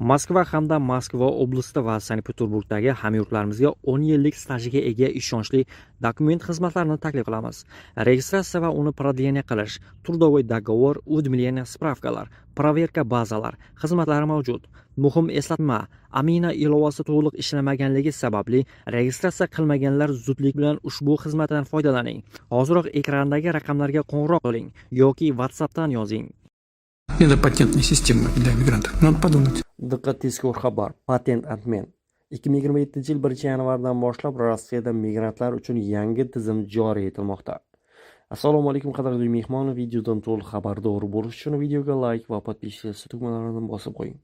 Moskva hamda Moskva oblasti va Sankt-Peterburgdagi hamyurtlarimizga 10 yillik stajiga ega ishonchli dokument xizmatlarini taklif qilamiz. Registratsiya va uni продление qilish, трудовой договор, уведомление, spravkalar, проверка bazalar xizmatlari mavjud. Muhim eslatma: Amina ilovasi to'liq ishlamaganligi sababli registratsiya qilmaganlar zudlik bilan ushbu xizmatdan foydalaning. Hoziroq ekrandagi raqamlarga qo'ng'iroq qiling yoki WhatsAppdan yozing. Это патентная система для мигрантов. Надо подумать. Diqqat, tezkor xabar. Patent Admin 2027-yil 1-yanvardan boshlab Rossiyada migrantlar uchun yangi tizim joriy etilmoqda. Assalomu alaykum qadrli mehmon, videodan to'liq xabardor bo'lish uchun videoga like va podpiska tugmalarini bosib qo'ying.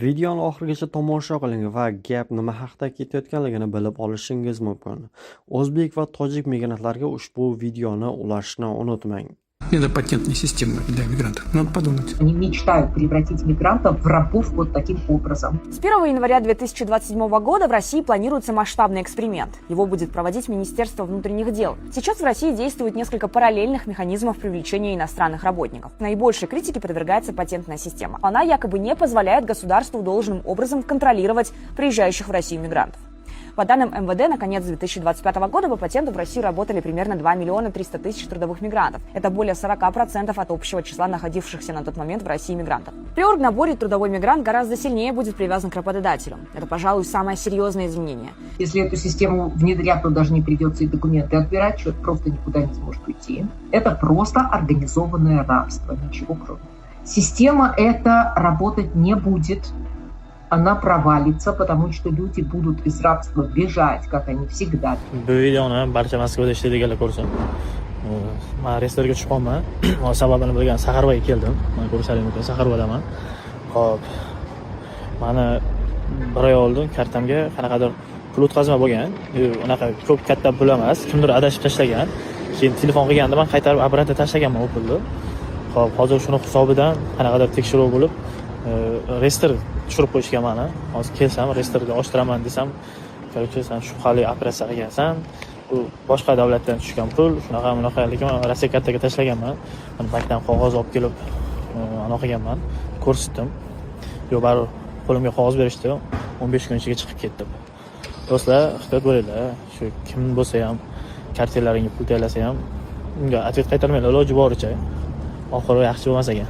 Videoni oxirigacha tomosha qiling va gap nima haqida ketayotganligini bilib olishingiz mumkin. O'zbek va tojik migrantlarga ushbu videoni ulashishni unutmang. Это патентная система для мигрантов. Надо подумать. Они мечтают превратить мигрантов в рабов вот таким образом. С 1 января 2027 года в России планируется масштабный эксперимент. Его будет проводить Министерство внутренних дел. Сейчас в России действует несколько параллельных механизмов привлечения иностранных работников. Наибольшей критике подвергается патентная система. Она якобы не позволяет государству должным образом контролировать приезжающих в Россию мигрантов. По данным МВД, на конец 2025 года по патенту в России работали примерно 2 миллиона 300 тысяч трудовых мигрантов. Это более 40% от общего числа находившихся на тот момент в России мигрантов. При оргнаборе трудовой мигрант гораздо сильнее будет привязан к работодателю. Это, пожалуй, самое серьезное изменение. Если эту систему внедрять, то даже не придется и документы отбирать, человек просто никуда не сможет уйти. Это просто организованное рабство, ничего кроме. Система эта работать не будет. Она провалится, потому что люди будут из рабства бежать, как они всегда. Bu videoni barcha Moskvada ishlaydiganlar ko'rsin. Men restoranga tushib qolman. Sababini bilgan Saxarvoga keldim. Men ko'rishlaring mumkin, Saxarvodaman. Xo'p. Mani bir oy oldin kartamga qanaqadir pul o'tkazma bo'lgan. Unaqa ko'p katta pul emas, kimdir adashib tashlagan. Keyin telefon qilganda men qaytarib obratga tashlaganman u pulni. Xo'p, hozir shuni hisobidan qanaqadir tekshiruv bo'lib, restr tushirib qo'yishgan mani. Hozir kelsam, restrga ochtiraman desam, "Короче, sen shubhali operatsiya qilgansan. Bu boshqa davlatdan tushgan pul, shunaqa lekin Rossiya kartaga tashlaganman. Mana bankdan qog'oz olib kelib, anaqa qilganman, ko'rsatdim. Yo'q, baribir qo'limga qog'oz berishdi. 15 kun ichiga chiqib ketdim. Do'stlar, ehtiyot bo'linglar. Shu kim bo'lsa ham, kartalaringga pul tayyorlasa ham, unga atvet qaytarmanglar iloji boricha. Oxiri yaxshi bo'lmas ekan.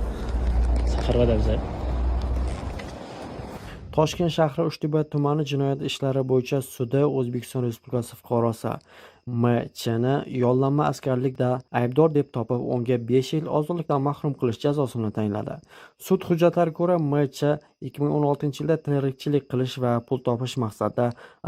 Saxarvoda biza. Toshkent shahri Uchtepa tumani jinoyat ishlari bo'yicha sudi O'zbekiston Respublikasi fuqarosi M.Ch.ni yollanma askarlikda aybdor deb topib, unga 5 yil ozodlikdan mahrum qilish jazosini tayinladi. Sud hujjatlariga ko'ra, M.Ch. 2016-yilda tirikchilik qilish va pul topish maqsadida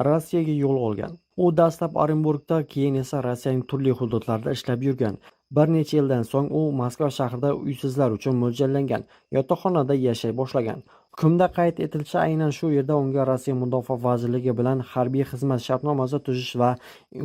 Rossiyaga yo'l olgan. U dastlab Orenburgda, keyin esa Rossiyaning turli hududlarida ishlab yurgan. Bir necha yildan so'ng u Moskva shahrida uysizlar uchun mo'ljallangan yotoqxonada yashay boshlagan. Hukmda qayd etilishicha, aynan shu yerda unga Rossiya Mudofaa vazirligi bilan harbiy xizmat shartnomasi tuzish va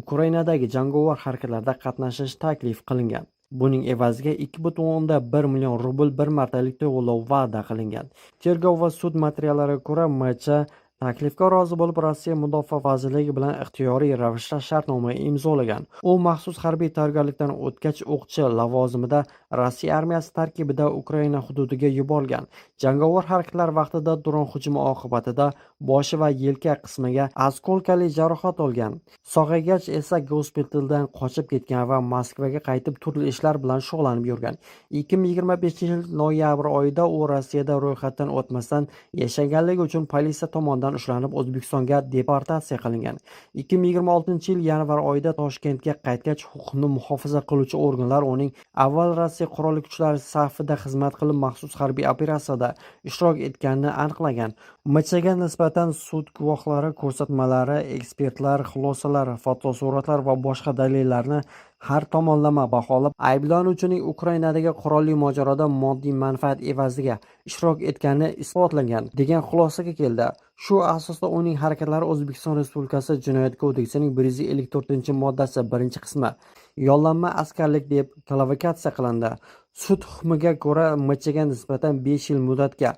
Ukrainadagi jangovar harakatlarda qatnashish taklif qilingan. Buning evaziga 2,1 million rubl bir martalik to'lov va'da qilingan. Tergov va sud materiallariga ko'ra, M.Ch. taklifga rozi bo'lib, Rossiya Mudofaa vazirligi bilan ixtiyoriy ravishda shartnoma imzolagan. U maxsus harbiy tayyorgarlikdan o'tgach, o'qchi lavozimida Rossiya armiyasi tarkibida Ukraina hududiga yuborilgan. Jangovar harakatlar vaqtida dron hujumi oqibatida boshi va yelka qismiga askolkali jarohat olgan. Sog'aygach esa gospitaldan qochib ketgan va Moskvaga qaytib turli ishlar bilan shug'ullanib yurgan. 2025-yil noyabr oyida u Rossiyada ro'yxatdan o'tmasdan yashaganligi uchun politsiya tomonidan ushlanib O'zbekistonga deportatsiya qilingan. 2026-yil yanvar oyida Toshkentga qaytgach, huquqni muhofaza qiluvchi organlar uning avval Rossiya qurolli kuchlari safida xizmat qilib maxsus harbiy operatsiyada ishtirok etganini aniqlagan. M.Ch.ga nisbatan sud guvohlari ko'rsatmalari, ekspertlar xulosalari, fotosuratlar va boshqa dalillarni har tomonlama baholab, ayblanuvchining Ukrainadagi qurolli mojaroda moddiy manfaat evaziga ishtirok etgani isbotlangan degan xulosaga keldi. Shu asosda uning harakatlari O'zbekiston Respublikasi Jinoyat kodeksining 154-moddasi 1-qismi yollanma askarlik deb kvalifikatsiya qilindi. Sud hukmiga ko'ra, M.Ch.ga nisbatan 5 yil muddatga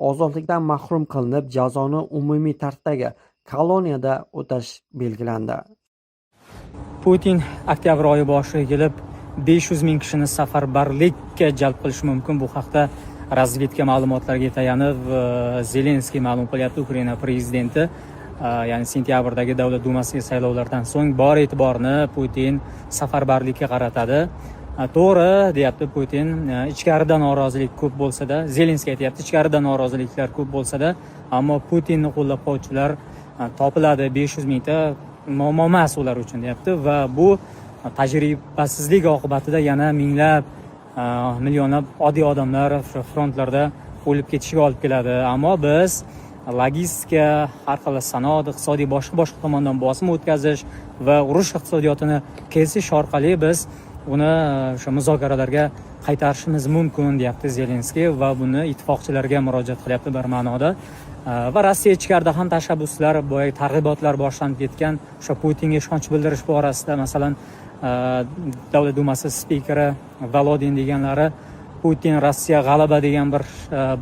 ozodlikdan mahrum qilinib, jazoni umumiy tartibdagi koloniyada o'tash belgilandi. Putin oktyabr oyi boshiga kelib 500 ming kishini safarbarlikka jalb qilishi mumkin. Bu haqda razvedka ma'lumotlariga tayanib Zelenskiy ma'lum qilyapti, Ukraina prezidenti ya'ni sentyabrdagi Davlat dumasiga saylovlardan so'ng bor e'tiborni Putin safarbarlikka qaratadi. To'g'ri deyapti Putin, ichkarida norozilik ko'p bo'lsa-da, Zelenskiy aytayapti, ichkarida noroziliklar ko'p bo'lsa-da, ammo Putinni qo'llab-quvvatuvchilar topiladi, 500 mingta muammo emas ular uchun deyapti va bu tajribasizlik oqibatida yana minglab, millionlab oddiy odamlar frontlarda o'lib ketishiga olib keladi. Ammo biz logistika, har xil sanoat, iqtisodiy boshqa tomondan bosim o'tkazish va urush iqtisodiyotini kesish orqali biz uni o'sha muzokaralarga qaytarishimiz mumkin deyapti Zelenskiy va buni ittifoqchilarga murojaat qilyapti bir ma'noda. Va Rossiya ichkarida ham tashabbuslar, boya targ'ibotlar boshlanib ketgan. O'sha Putinga ishonch bildirish borasida, masalan, Davlat dumasi spikeri Volodin deganlari Putin Rossiya g'alaba degan bir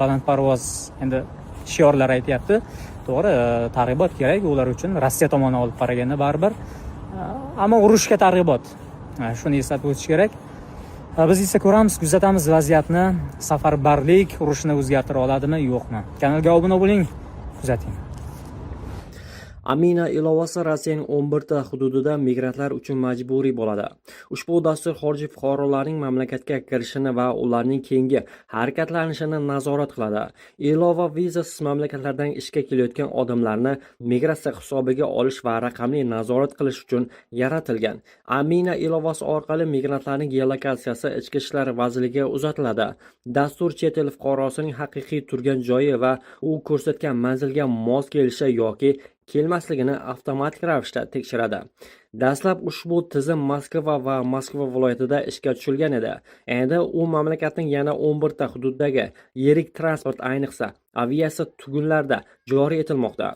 balandparvoz endi shiorlar aytyapti. To'g'ri, targ'ibot kerak ular uchun, Rossiya tomoni olib qaraganda baribir. Ammo urushga targ'ibot. Shuni eslatib o'tish kerak. Biz esa ko'ramiz, kuzatamiz vaziyatni. Safarbarlik urushni o'zgartira oladimi, yo'qmi? Kanalga obuna bo'ling, kuzating. Amina ilovasi Rossiyaning 11 ta hududida migrantlar uchun majburiy bo'ladi. Ushbu dastur xorijiy fuqarolarning mamlakatga kirishini va ularning keyingi harakatlanishini nazorat qiladi. Ilova vizasiz mamlakatlardan ishga kelayotgan odamlarni migratsiya hisobiga olish va raqamli nazorat qilish uchun yaratilgan. Amina ilovasi orqali migrantlarning geolokatsiyasi Ichki ishlar vazirligiga uzatiladi. Dastur chet el fuqarosining haqiqiy turgan joyi va u ko'rsatgan manzilga mos kelishi yoki kelmasligini avtomatik ravishda tekshiradi. Dastlab ushbu tizim Moskva va Moskva viloyatida ishga tushirilgan edi. Endi u mamlakatning yana 11 ta hududdagi yirik transport, ayniqsa aviatsiya tugunlarda joriy etilmoqda.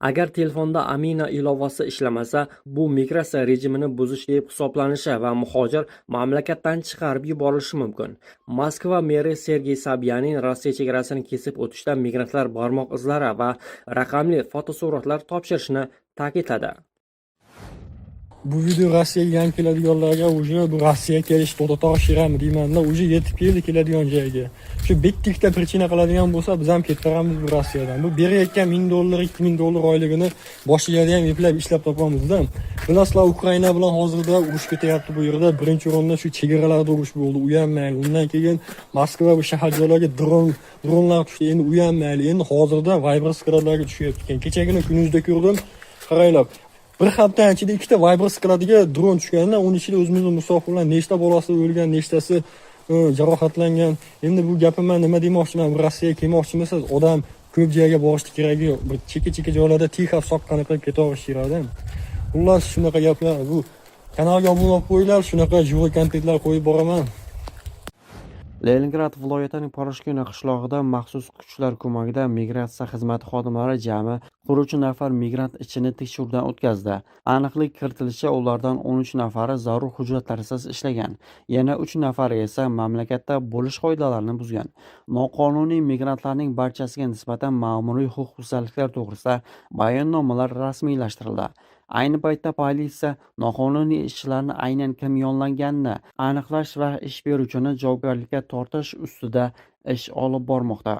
Agar telefonda Amina ilovasi ishlamasa, bu migratsiya rejimini buzish deb hisoblanishi va muhojir mamlakatdan chiqarib yuborilishi mumkin. Moskva meri Sergey Sobyanin Rossiya chegarasini kesib o'tishda migrantlar barmoq izlari va raqamli fotosuratlar topshirishni ta'kidladi. Bu video Rossiyaga yangi keladiganlarga bu Rossiyaga kelish to'xtatog'i shirami deymanda, yetib keldi keladigan joyga. Shu bittikda prичина qiladigan bo'lsa, biz ham kettiramiz bu Rossiyadan. Bu berayotgan $1000, $2000 oyligini boshiga ham eplab ishlab topamizda. Bilasizlar, Ukraina bilan hozirda urush ketyapti bu yerda. Birinchi o'rinda shu chegaralarda urush bo'ldi, u ham mayli. Undan keyin Moskva va shaharlarga dronlar tushdi. Endi u ham mayli. Endi hozirda Viber skladlarga tushyapti ekan. Kechagina kunuzda ko'rdim. Qaranglar. Bir hafta ichida 2 ta Viber skladiga dron tushganda, uning ichida o'zimizning musofirlar nechta bolasi o'lgan, nechtasi jarohatlangan. Endi bu gapimni nima demoqchiman? Rossiyaga kelmoqchimisiz? Odam ko'p joyga borishni keragi yo'q. Bir cheka joylarda tixa soqqani qilib ketaverish kerakda. Xullas, shunaqa gaplar. Bu kanalga obuna bo'lib qo'yinglar, shunaqa живой kontentlar qo'yib boraman. Leningrad viloyatining Poroshkina qishlog'ida maxsus kuchlar ko'magida migratsiya xizmati xodimlari jami 43 nafar migrant ichini tekshiruvdan o'tkazdi. Aniqlik kiritilishicha, ulardan 13 nafari zarur hujjatlarsiz ishlagan. Yana 3 nafari esa mamlakatda bo'lish qoidalarini buzgan. Noqonuniy migrantlarning barchasiga nisbatan ma'muriy huquqbuzarliklar to'g'risida bayonnomalar rasmiylashtirildi. Ayni paytda politsiya noqonuniy ishchilarni aynan kim yollaganini aniqlash va ish beruvchini javobgarlikka tortish ustida ish olib bormoqda.